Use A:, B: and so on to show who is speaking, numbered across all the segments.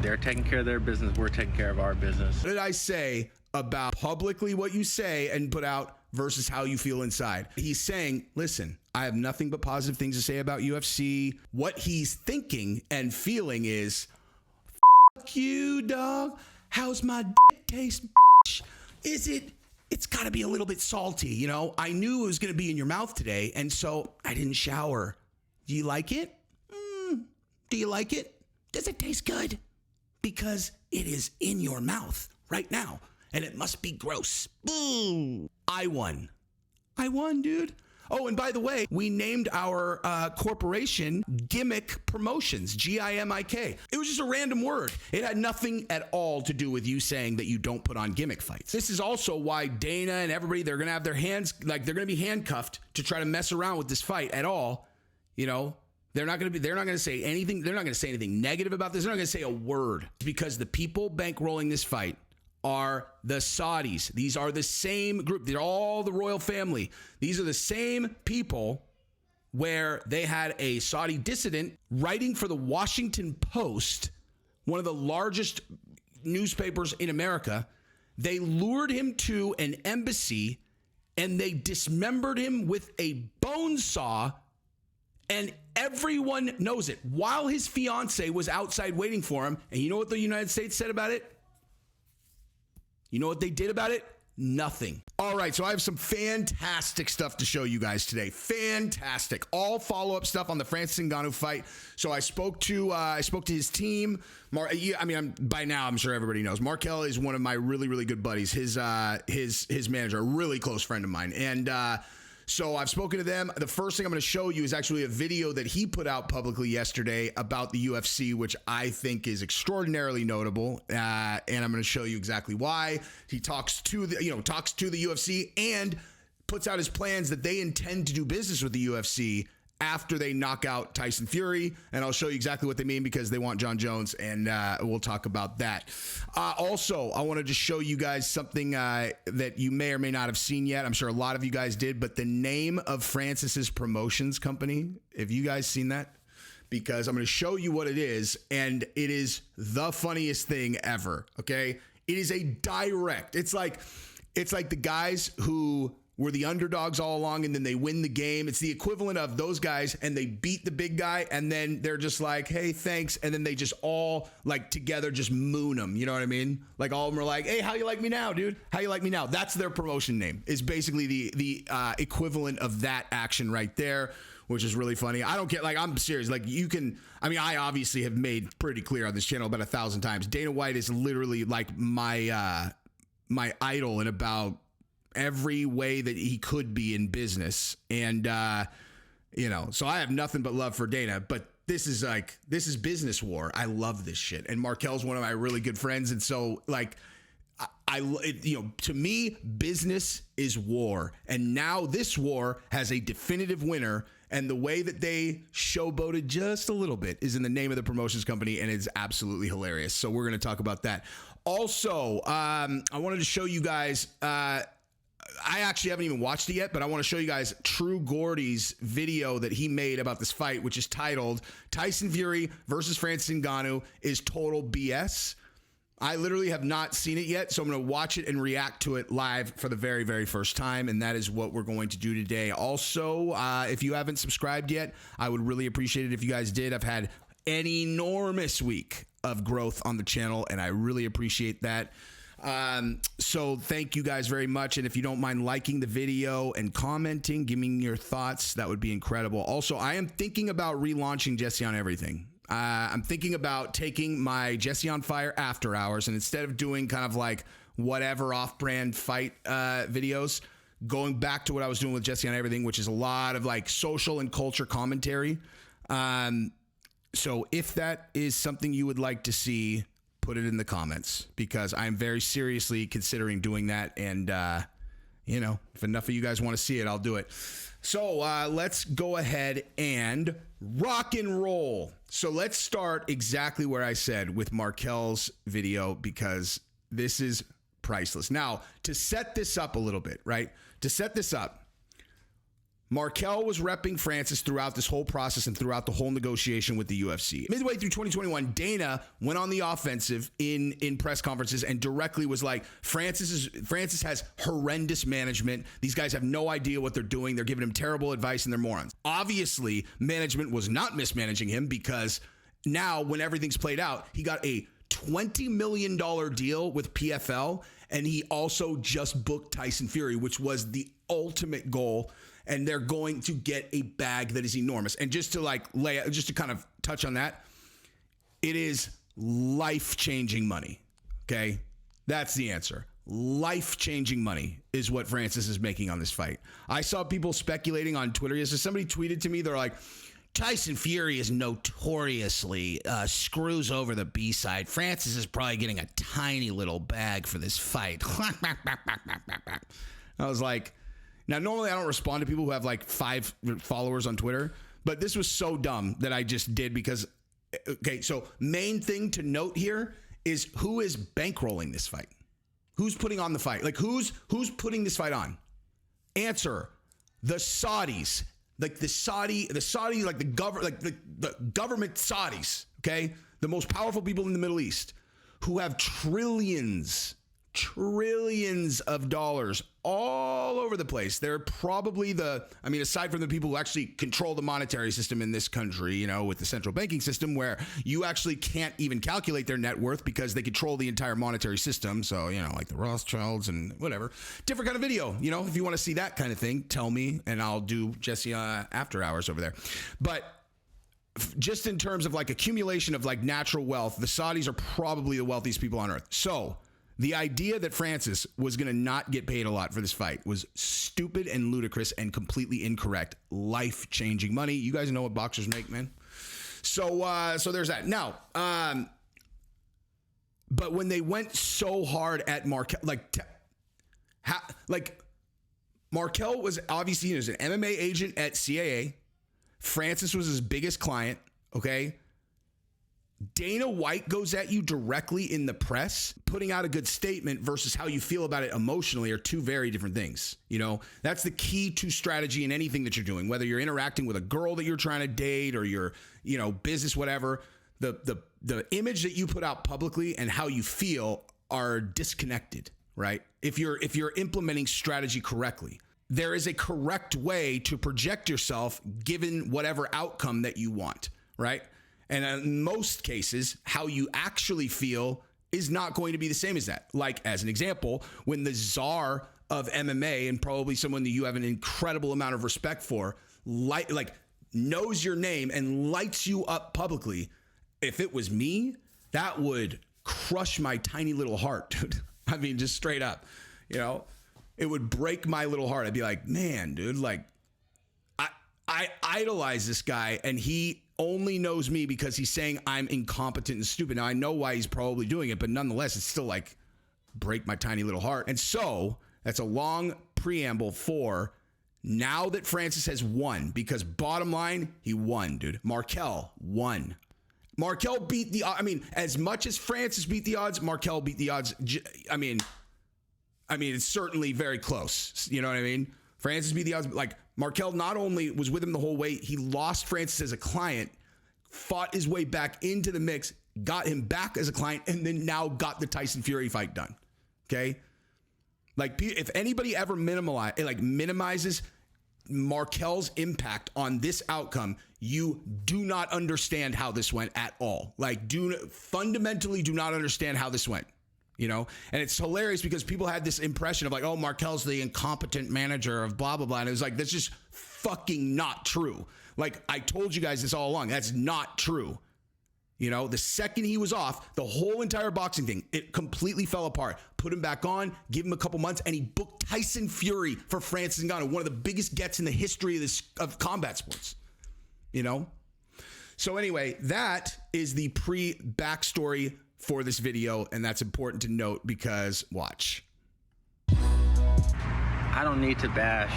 A: They're taking care of their business. We're taking care of our business.
B: What did I say about publicly what you say and put out versus how you feel inside? He's saying, listen, I have nothing but positive things to say about UFC. What he's thinking and feeling is, fuck you, dog. How's my dick taste, bitch? It's got to be a little bit salty, you know? I knew it was going to be in your mouth today, and so I didn't shower. Do you like it? Do you like it? Does it taste good? Because it is in your mouth right now, and it must be gross. Boom. I won, dude. Oh, and by the way, we named our corporation Gimmick Promotions, Gimik. It was just a random word. It had nothing at all to do with you saying that you don't put on gimmick fights. This is also why Dana and everybody, they're going to have their hands, like they're going to be handcuffed to try to mess around with this fight at all. You know, they're not going to say anything. They're not going to say anything negative about this. They're not going to say a word, because the people bankrolling this fight are the Saudis. These are the same group. They're all the royal family. These are the same people where they had a Saudi dissident writing for the Washington Post, one of the largest newspapers in America. They lured him to an embassy and they dismembered him with a bone saw, and everyone knows it, while his fiance was outside waiting for him. And you know what the United States said about it? You know what they did about it? Nothing. All right, so I have some fantastic stuff to show you guys today. Fantastic. All follow-up stuff on the Francis Ngannou fight. So I spoke to his team. By now I'm sure everybody knows. Markel is one of my really, really good buddies. His manager, a really close friend of mine. And so I've spoken to them. The first thing I'm going to show you is actually a video that he put out publicly yesterday about the UFC, which I think is extraordinarily notable. And I'm going to show you exactly why. He talks to the UFC and puts out his plans that they intend to do business with the UFC after they knock out Tyson Fury. And I'll show you exactly what they mean, because they want John Jones, and we'll talk about that. Also, I wanted to show you guys something that you may or may not have seen yet. I'm sure a lot of you guys did, but the name of Francis's promotions company, have you guys seen that? Because I'm going to show you what it is, and it is the funniest thing ever, okay? It is a direct, it's like the guys who were the underdogs all along, and then they win the game. It's the equivalent of those guys, and they beat the big guy, and then they're just like, hey, thanks, and then they just all, like, together just moon them, you know what I mean? Like, all of them are like, hey, how you like me now, dude? How you like me now? That's their promotion name, is basically the equivalent of that action right there, which is really funny. I don't get, like, I'm serious. Like, you can, I mean, I obviously have made pretty clear on this channel about 1,000 times. Dana White is literally, like, my idol in about every way that he could be in business. And, so I have nothing but love for Dana, but this is business war. I love this shit. And Markel's one of my really good friends. And so, like, to me, business is war. And now this war has a definitive winner. And the way that they showboated just a little bit is in the name of the promotions company, and it's absolutely hilarious. So we're going to talk about that. Also, I wanted to show you guys, I actually haven't even watched it yet, but I want to show you guys True Gordy's video that he made about this fight, which is titled Tyson Fury versus Francis Ngannou is total BS. I literally have not seen it yet, so I'm going to watch it and react to it live for the very, very first time, and that is what we're going to do today. Also, if you haven't subscribed yet, I would really appreciate it if you guys did. I've had an enormous week of growth on the channel, and I really appreciate that. So thank you guys very much. And if you don't mind liking the video and commenting, giving your thoughts, that would be incredible. Also, I am thinking about relaunching Jesse on Everything. I'm thinking about taking my Jesse on Fire after hours, and instead of doing kind of like whatever off-brand fight videos, going back to what I was doing with Jesse on Everything, which is a lot of like social and culture commentary. So if that is something you would like to see, put it in the comments, because I'm very seriously considering doing that. And, if enough of you guys want to see it, I'll do it. So let's go ahead and rock and roll. So let's start exactly where I said with Markel's video, because this is priceless. Now, to set this up a little bit, right? To set this up, Markel was repping Francis throughout this whole process and throughout the whole negotiation with the UFC. Midway through 2021, Dana went on the offensive in press conferences and directly was like, Francis has horrendous management. These guys have no idea what they're doing. They're giving him terrible advice and they're morons. Obviously, management was not mismanaging him because now when everything's played out, he got a $20 million deal with PFL, and he also just booked Tyson Fury, which was the ultimate goal. And they're going to get a bag that is enormous. And just to kind of touch on that, it is life-changing money. Okay, that's the answer. Life-changing money is what Francis is making on this fight. I saw people speculating on Twitter yesterday. Somebody tweeted to me, they're like, Tyson Fury is notoriously screws over the B-side. Francis is probably getting a tiny little bag for this fight. I was like, now, normally I don't respond to people who have like 5 followers on Twitter, but this was so dumb that I just did because, okay, so main thing to note here is who is bankrolling this fight? Who's putting on the fight? Like who's putting this fight on? Answer, the Saudis. Like the government Saudis, okay? The most powerful people in the Middle East who have trillions of dollars all over the place. They're probably aside from the people who actually control the monetary system in this country, you know, with the central banking system where you actually can't even calculate their net worth because they control the entire monetary system. So, you know, like the Rothschilds and whatever. Different kind of video, you know, if you want to see that kind of thing, tell me and I'll do Jesse after hours over there. But just in terms of like accumulation of like natural wealth, the Saudis are probably the wealthiest people on earth. So the idea that Francis was going to not get paid a lot for this fight was stupid and ludicrous and completely incorrect. Life-changing money. You guys know what boxers make, man. So there's that. Now, but when they went so hard at Markel, Markel was obviously, he was an MMA agent at CAA. Francis was his biggest client, okay? Dana White goes at you directly in the press. Putting out a good statement versus how you feel about it emotionally are two very different things. You know, that's the key to strategy in anything that you're doing, whether you're interacting with a girl that you're trying to date or your, you know, business, whatever. The image that you put out publicly and how you feel are disconnected, right? If you're implementing strategy correctly, there is a correct way to project yourself given whatever outcome that you want, right? And in most cases, how you actually feel is not going to be the same as that. Like, as an example, when the czar of MMA, and probably someone that you have an incredible amount of respect for, knows your name and lights you up publicly, if it was me, that would crush my tiny little heart, dude. I mean, just straight up, you know? It would break my little heart. I'd be like, man, dude, like, I idolize this guy, and he only knows me because he's saying I'm incompetent and stupid. Now, I know why he's probably doing it, but nonetheless, it's still like break my tiny little heart. And so that's a long preamble for now that Francis has won, because bottom line, he won, dude. Markel won. Markel beat the, I mean, as much as Francis beat the odds, Markel beat the odds. I mean, it's certainly very close. You know what I mean? Francis beat the odds. Like, Markel not only was with him the whole way, he lost Francis as a client, fought his way back into the mix, got him back as a client, and then now got the Tyson Fury fight done. Okay? Like, if anybody ever minimizes Markel's impact on this outcome, you do not understand how this went at all. Like, fundamentally do not understand how this went. You know, and it's hilarious because people had this impression of like, oh, Markel's the incompetent manager of blah, blah, blah. And it was like, that's just fucking not true. Like, I told you guys this all along. That's not true. You know, the second he was off, the whole entire boxing thing, it completely fell apart. Put him back on, give him a couple months, and he booked Tyson Fury for Francis Ngannou, one of the biggest gets in the history of combat sports. You know? So anyway, that is the backstory for this video, and that's important to note because watch.
A: I don't need to bash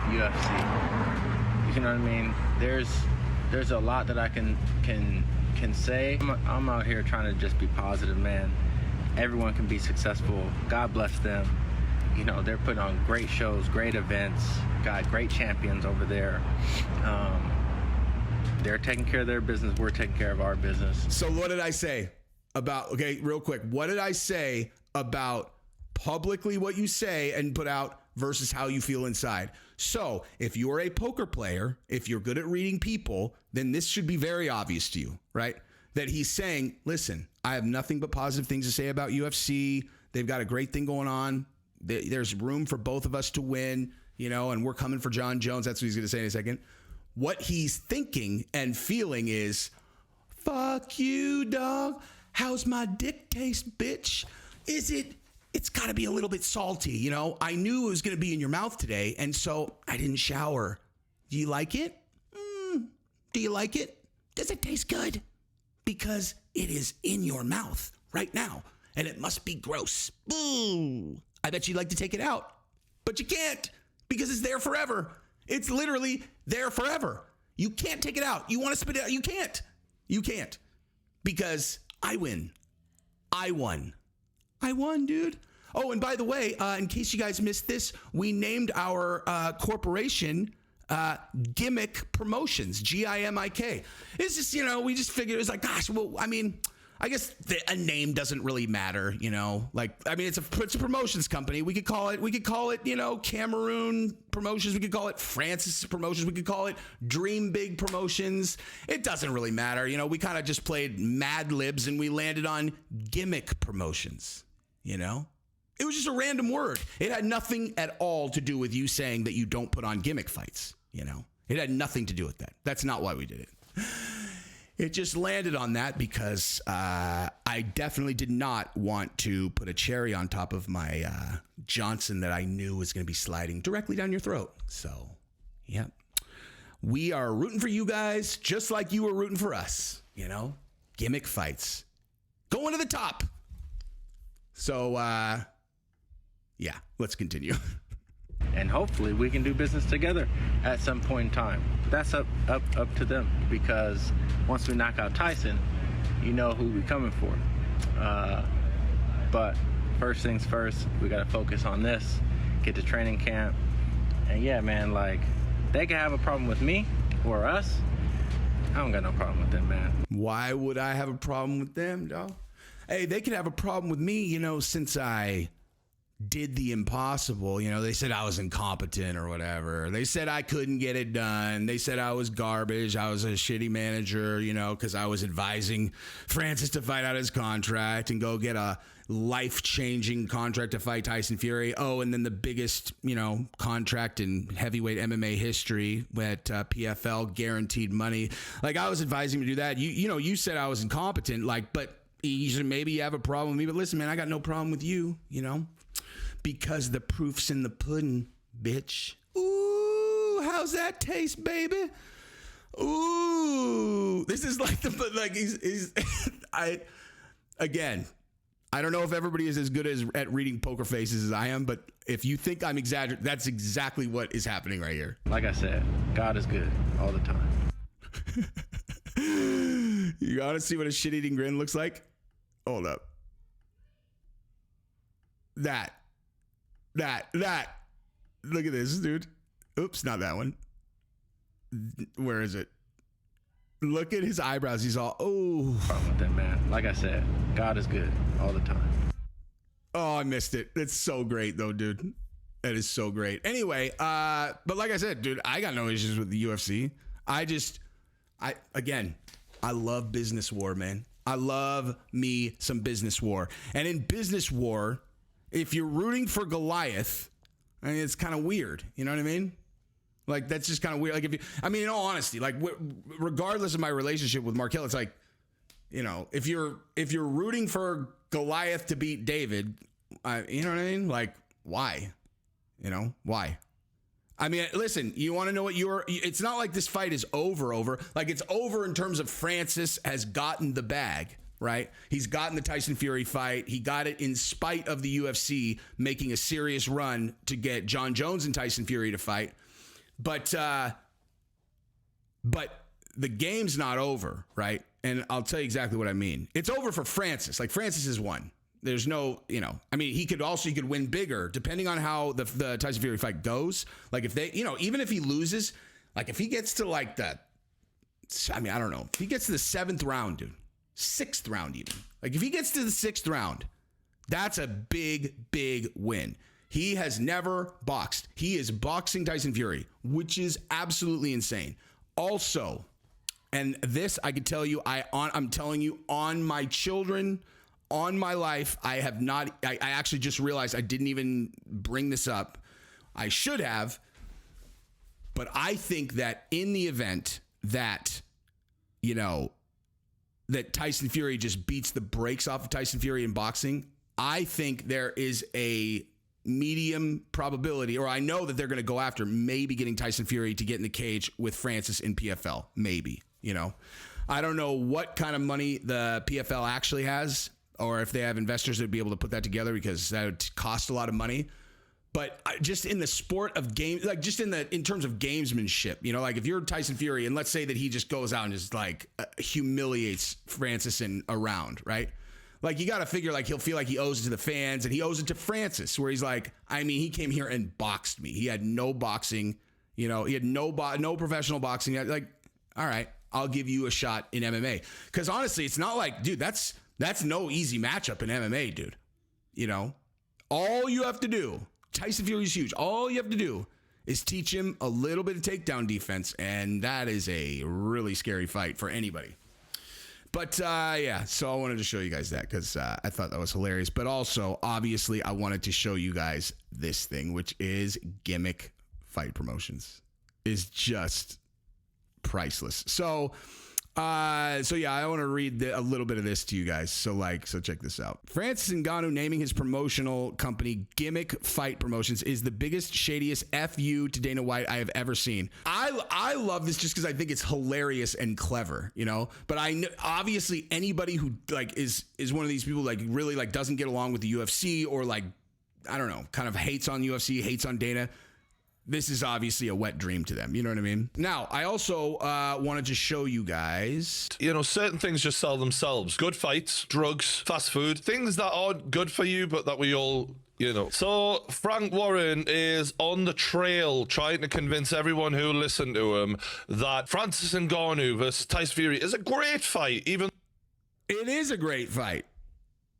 A: UFC. You know what I mean? There's a lot that I can say. I'm out here trying to just be positive, man. Everyone can be successful. God bless them. You know, they're putting on great shows, great events, got great champions over there. They're taking care of their business. We're taking care of our business.
B: So what did I say about, okay, real quick, what did I say about publicly what you say and put out versus how you feel inside? So if you're a poker player, if you're good at reading people, then this should be very obvious to you, right? That he's saying, listen, I have nothing but positive things to say about UFC. They've got a great thing going on. There's room for both of us to win, you know, and we're coming for Jon Jones. That's what he's going to say in a second. What he's thinking and feeling is, fuck you, dog. How's my dick taste, bitch? It's got to be a little bit salty, you know? I knew it was going to be in your mouth today, and so I didn't shower. Do you like it? Do you like it? Does it taste good? Because it is in your mouth right now, and it must be gross. Ooh. I bet you'd like to take it out, but you can't because it's there forever. It's literally there forever. You can't take it out. You want to spit it out. You can't. You can't because I win. I won. I won, dude. Oh, and by the way, in case you guys missed this, we named our corporation Gimmick Promotions, Gimik. It's just, you know, we just figured it was like, gosh, well, I mean, I guess a name doesn't really matter, you know. Like, I mean, it's a promotions company. We could call it, you know, Cameroon Promotions. We could call it Francis Promotions. We could call it Dream Big Promotions. It doesn't really matter, you know. We kind of just played Mad Libs and we landed on Gimmick Promotions, you know. It was just a random word. It had nothing at all to do with you saying that you don't put on gimmick fights, you know. It had nothing to do with that. That's not why we did it. It just landed on that because I definitely did not want to put a cherry on top of my Johnson that I knew was going to be sliding directly down your throat. So, yep. We are rooting for you guys just like you were rooting for us, you know? Gimmick fights. Going to the top. So, yeah, let's continue.
A: And hopefully we can do business together at some point in time. That's up to them, because once we knock out Tyson, you know who we're coming for. But first things first, we got to focus on this, get to training camp. And yeah, man, like, they can have a problem with me or us. I don't got no problem with them, man.
B: Why would I have a problem with them, dog? Hey, they could have a problem with me, you know, since I did the impossible. You know, they said I was incompetent or whatever. They said I couldn't get it done. They said I was garbage. I was a shitty manager, you know, because I was advising Francis to fight out his contract and go get a life-changing contract to fight Tyson Fury. Oh, and then the biggest, you know, contract in heavyweight MMA history at PFL, guaranteed money. Like, I was advising him to do that. You know, you said I was incompetent, like, but you should maybe have a problem with me. But listen, man, I got no problem with you, you know, because the proof's in the pudding, bitch. Ooh, how's that taste, baby? Ooh, this is like he's again, I don't know if everybody is as good at reading poker faces as I am, but if you think I'm exaggerating, that's exactly what is happening right here.
A: Like I said, God is good all the time.
B: You want to see what a shit-eating grin looks like? Hold up. That. Look at this, dude. Oops, not that one. Where is it? Look at his eyebrows. He's all, oh.
A: Problem with that, man. Like I said, God is good all the time.
B: Oh, I missed it. It's so great, though, dude. That is so great. Anyway, but like I said, dude, I got no issues with the UFC. I love business war, man. I love me some business war. And in business war, if you're rooting for Goliath, I mean, it's kind of weird. You know what I mean? Like, that's just kind of weird. Like, in all honesty, like, regardless of my relationship with Markel, it's like, you know, if you're rooting for Goliath to beat David, you know what I mean? Like, why? You know, why? I mean, listen, you want to know what it's not like this fight is over. Like, it's over in terms of Francis has gotten the bag, right? He's gotten the Tyson Fury fight. He got it in spite of the UFC making a serious run to get Jon Jones and Tyson Fury to fight. But the game's not over, right? And I'll tell you exactly what I mean. It's over for Francis. Like, Francis has won. There's no, I mean, he could win bigger depending on how the Tyson Fury fight goes. Like if they, even if he loses, like if he gets to like I don't know. If he gets to the 7th round, dude, 6th round even. Like if he gets to the 6th round, that's a big, big win. He has never boxed. He is boxing Tyson Fury, which is absolutely insane. Also, and this I could tell you, I'm telling you on my children, on my life, I have not, I actually just realized I didn't even bring this up. I should have, but I think that in the event that, that Tyson Fury just beats the brakes off of Tyson Fury in boxing, I think there is a medium probability, or I know that they're going to go after maybe getting Tyson Fury to get in the cage with Francis in PFL. Maybe, I don't know what kind of money the PFL actually has, or if they have investors that would be able to put that together, because that would cost a lot of money. But just in the sport of game, like just in terms of gamesmanship, like if you're Tyson Fury and let's say that he just goes out and just like humiliates Francis in a round, right? Like you got to figure like he'll feel like he owes it to the fans, and he owes it to Francis, where he's like, I mean, he came here and boxed me. He had no boxing, he had no professional boxing. Like, all right, I'll give you a shot in MMA. Because honestly, it's not like, dude, that's no easy matchup in MMA, dude. All you have to do, Tyson Fury's huge. All you have to do is teach him a little bit of takedown defense, and that is a really scary fight for anybody. But yeah, so I wanted to show you guys that because I thought that was hilarious. But also, obviously, I wanted to show you guys this thing, which is Gimmick Fight Promotions. Is just priceless. So yeah, I want to read a little bit of this to you guys. So check this out. Francis Ngannou naming his promotional company Gimmick Fight Promotions is the biggest, shadiest FU to Dana White I have ever seen. I love this just because I think it's hilarious and clever, But I know, obviously anybody who like is one of these people like really like doesn't get along with the UFC or like I don't know, kind of hates on UFC, hates on Dana. This is obviously a wet dream to them. You know what I mean? Now, I also wanted to show you guys.
C: Certain things just sell themselves. Good fights, drugs, fast food, things that aren't good for you, but that we all, So Frank Warren is on the trail trying to convince everyone who listened to him that Francis Ngannou versus Tyson Fury is a great fight. Even
B: it is a great fight.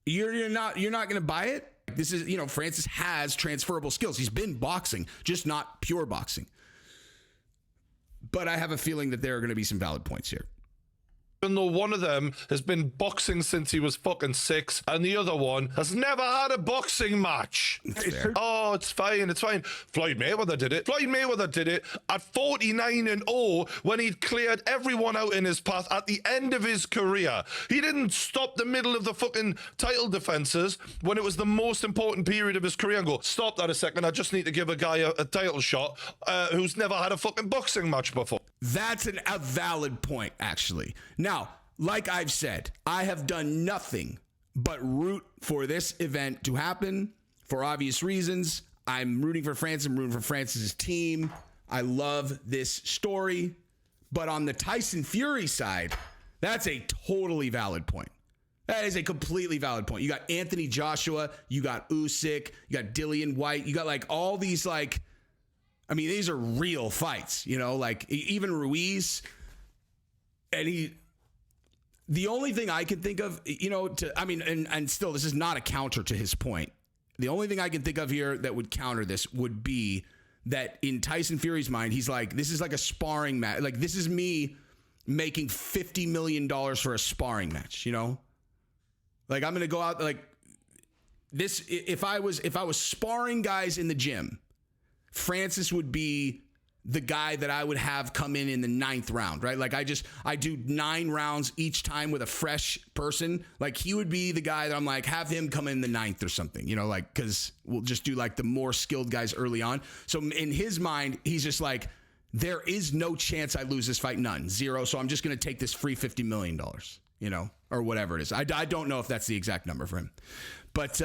B: You're not going to buy it? This is, Francis has transferable skills. He's been boxing, just not pure boxing. But I have a feeling that there are going to be some valid points here.
C: even though one of them has been boxing since he was fucking 6, and the other one has never had a boxing match. Oh, it's fine, it's fine. Floyd Mayweather did it. Floyd Mayweather did it at 49-0 when he'd cleared everyone out in his path at the end of his career. He didn't stop the middle of the fucking title defenses when it was the most important period of his career and go, stop that a second, I just need to give a guy a title shot who's never had a fucking boxing match before.
B: That's a valid point, actually. Now, like I've said, I have done nothing but root for this event to happen for obvious reasons. I'm rooting for France. I'm rooting for France's team. I love this story. But on the Tyson Fury side, that's a totally valid point. That is a completely valid point. You got Anthony Joshua, you got Usyk, you got Dillian White, you got like all these like, I mean, these are real fights, you know, like even Ruiz. And the only thing I can think of, you know, and still, this is not a counter to his point. The only thing I can think of here that would counter this would be that in Tyson Fury's mind, he's like, this is like a sparring match. Like, this is me making $50 million for a sparring match, you know? Like, I'm going to go out like this. If I was sparring guys in the gym, Francis would be the guy that I would have come in the 9th round, right? Like I do 9 rounds each time with a fresh person. Like he would be the guy that I'm like, have him come in the 9th or something, you know, like, cause we'll just do like the more skilled guys early on. So in his mind, he's just like, there is no chance I lose this fight. None, 0. So I'm just going to take this free $50 million, you know, or whatever it is. I don't know if that's the exact number for him, but,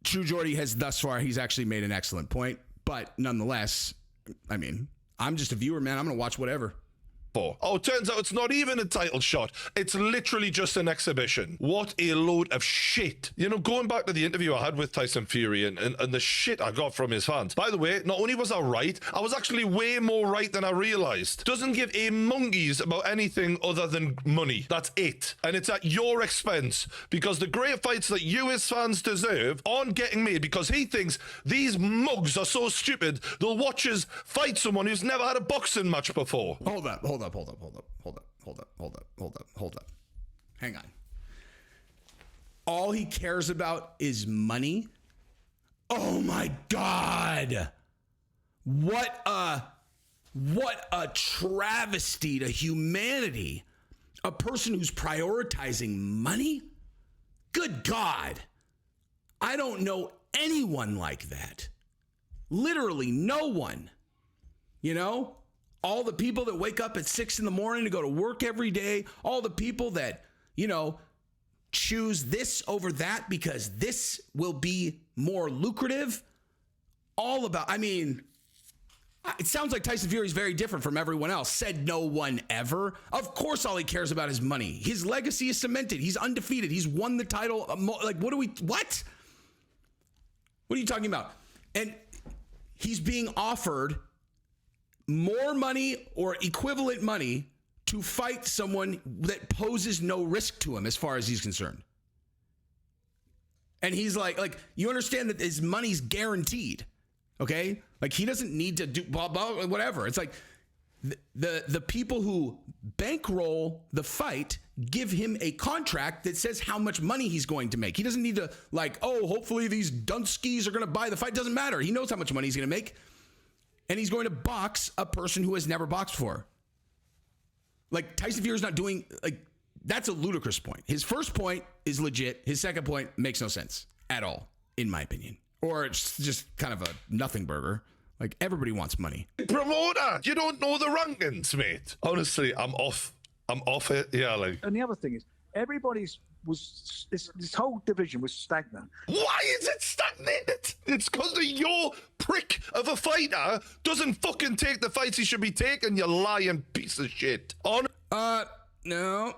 B: True Gordy has thus far, he's actually made an excellent point. But nonetheless, I mean, I'm just a viewer, man. I'm going to watch whatever.
C: for. Oh, it turns out it's not even a title shot. It's literally just an exhibition. What a load of shit. You know, going back to the interview I had with Tyson Fury and the shit I got from his fans. By the way, not only was I right, I was actually way more right than I realized. Doesn't give a monkeys about anything other than money. That's it. And it's at your expense, because the great fights that you as fans deserve aren't getting made because he thinks these mugs are so stupid they'll watch us fight someone who's never had a boxing match before.
B: Hold up. Hang on. All he cares about is money? Oh my God. What a travesty to humanity. A person who's prioritizing money? Good God. I don't know anyone like that. Literally no one. You know? All the people that wake up at 6 a.m. to go to work every day, all the people that, you know, choose this over that because this will be more lucrative. All about, I mean, it sounds like Tyson Fury is very different from everyone else. Said no one ever. Of course, all he cares about is money. His legacy is cemented. He's undefeated. He's won the title. Like, what? What are you talking about? And he's being offered more money or equivalent money to fight someone that poses no risk to him as far as he's concerned. And he's like, you understand that his money's guaranteed, okay? Like, he doesn't need to do blah, blah, whatever. It's like the people who bankroll the fight give him a contract that says how much money he's going to make. He doesn't need to hopefully these Dunskies are going to buy the fight. Doesn't matter. He knows how much money he's going to make. And he's going to box a person who has never boxed before. Like, Tyson Fury's not doing, that's a ludicrous point. His first point is legit. His second point makes no sense at all, in my opinion. Or it's just kind of a nothing burger. Like, everybody wants money.
C: Promoter, you don't know the rankings, mate. Honestly, I'm off it. Yeah, like.
D: And the other thing is, this whole division was stagnant.
C: Why is it stagnant? It's because of your prick of a fighter doesn't fucking take the fights he should be taking, you lying piece of shit.
B: No.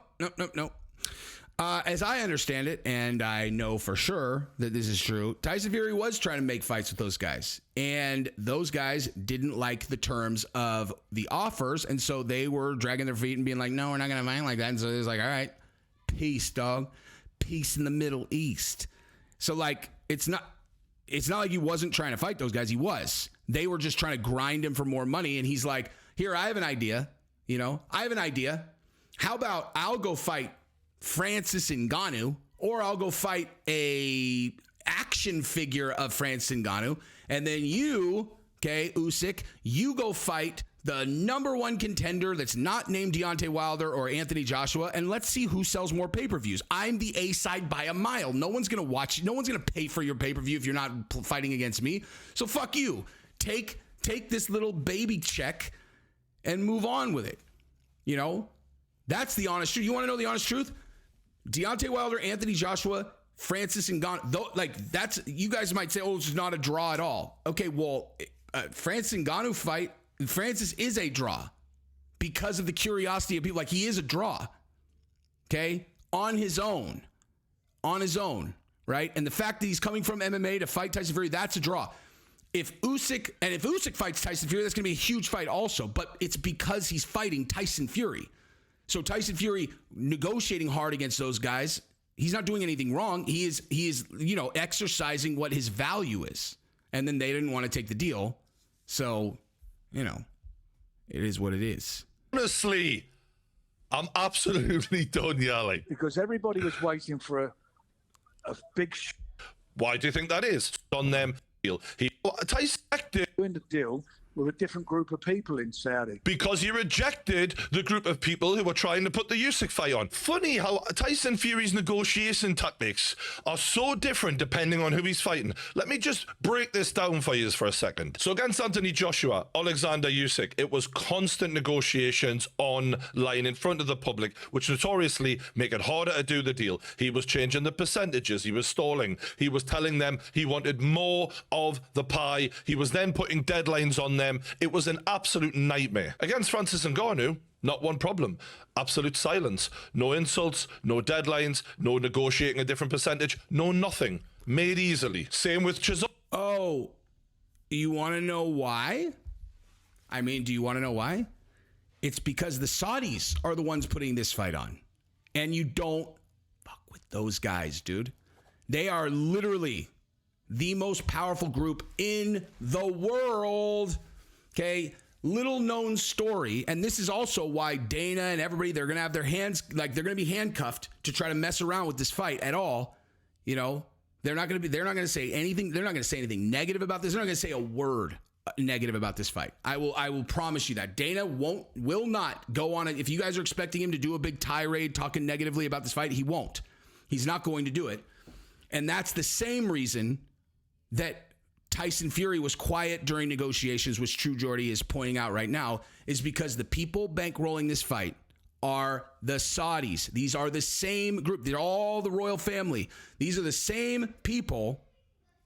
B: As I understand it, and I know for sure that this is true, Tyson Fury was trying to make fights with those guys. And those guys didn't like the terms of the offers. And so they were dragging their feet and being like, no, we're not going to fight like that. And so it was like, all right, peace, dog. Peace in the Middle East. So, like, it's not like he wasn't trying to fight those guys. He was. They were just trying to grind him for more money. And he's like, here, I have an idea. You know, I have an idea. How about I'll go fight Francis Ngannou, or I'll go fight a action figure of Francis Ngannou, and then you, okay, Usyk, you go fight the number one contender that's not named Deontay Wilder or Anthony Joshua, and let's see who sells more pay-per-views. I'm the A-side by a mile. No one's going to watch. No one's going to pay for your pay-per-view if you're not fighting against me. So fuck you. Take this little baby check and move on with it. You know, that's the honest truth. You want to know the honest truth? Deontay Wilder, Anthony Joshua, Francis Ngannou, that's, you guys might say, oh, it's not a draw at all. Okay, well, Francis Ngannou fight, Francis is a draw because of the curiosity of people. Like, he is a draw, okay, on his own, right? And the fact that he's coming from MMA to fight Tyson Fury, that's a draw. If Usyk fights Tyson Fury, that's going to be a huge fight also, but it's because he's fighting Tyson Fury. So Tyson Fury negotiating hard against those guys, he's not doing anything wrong. He is, you know, exercising what his value is. And then they didn't want to take the deal. So, you know, it is what it is.
C: Honestly, I'm absolutely done yelling.
D: Because everybody was waiting for a big
C: Why do you think that is? On them. Tyson
D: doing the deal with a different group of people in Saudi.
C: Because he rejected the group of people who were trying to put the Usyk fight on. Funny how Tyson Fury's negotiation tactics are so different depending on who he's fighting. Let me just break this down for you for a second. So against Anthony Joshua, Alexander Usyk, it was constant negotiations online in front of the public, which notoriously make it harder to do the deal. He was changing the percentages. He was stalling. He was telling them he wanted more of the pie. He was then putting deadlines on them It was an absolute nightmare. Against Francis Ngannou, not one problem. Absolute silence. No insults, no deadlines, no negotiating a different percentage, no nothing. Made easily. Same with Chisholm.
B: Oh, you want to know why? I mean, do you want to know why? It's because the Saudis are the ones putting this fight on. And you don't fuck with those guys, dude. They are literally the most powerful group in the world. Okay? Little known story. And this is also why Dana and everybody, they're going to have their hands, like they're going to be handcuffed to try to mess around with this fight at all. You know, they're not going to say anything. They're not going to say anything negative about this. They're not going to say a word negative about this fight. I will promise you that. Dana will not go on it. If you guys are expecting him to do a big tirade talking negatively about this fight, he won't. He's not going to do it. And that's the same reason that Tyson Fury was quiet during negotiations, which True Gordy is pointing out right now, is because the people bankrolling this fight are the Saudis. These are the same group. They're all the royal family. These are the same people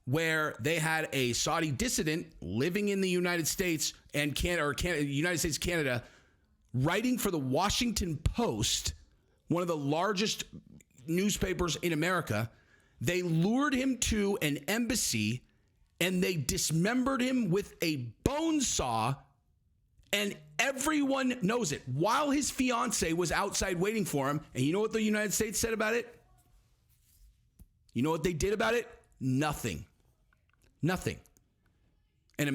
B: where they had a Saudi dissident living in the United States and United States, Canada, writing for the Washington Post, one of the largest newspapers in America. They lured him to an embassy and they dismembered him with a bone saw, and everyone knows it, while his fiance was outside waiting for him. And you know what the United States said about it? You know what they did about it? Nothing. Nothing. And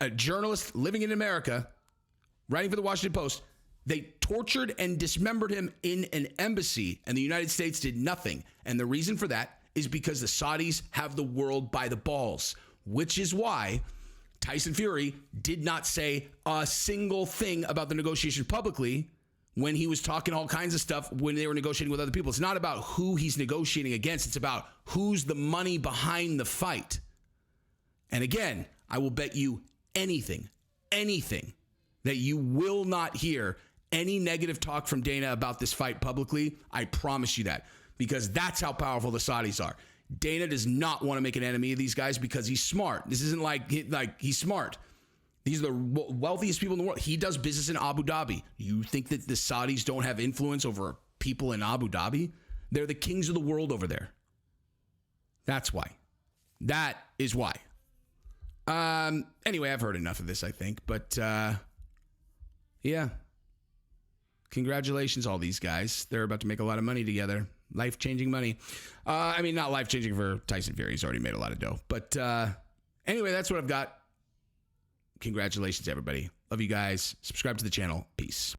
B: a journalist living in America, writing for the Washington Post, they tortured and dismembered him in an embassy, and the United States did nothing. And the reason for that is because the Saudis have the world by the balls, which is why Tyson Fury did not say a single thing about the negotiation publicly when he was talking all kinds of stuff when they were negotiating with other people. It's not about who he's negotiating against. It's about who's the money behind the fight. And again, I will bet you anything, that you will not hear any negative talk from Dana about this fight publicly. I promise you that, because that's how powerful the Saudis are. Dana does not want to make an enemy of these guys because he's smart. This isn't like he's smart. These are the wealthiest people in the world. He does business in Abu Dhabi. You think that the Saudis don't have influence over people in Abu Dhabi? They're the kings of the world over there. That's why. That is why. Anyway, I've heard enough of this, I think. But, yeah. Congratulations, all these guys. They're about to make a lot of money together. Life-changing money. I mean, not life-changing for Tyson Fury. He's already made a lot of dough. But anyway, that's what I've got. Congratulations, everybody. Love you guys. Subscribe to the channel. Peace.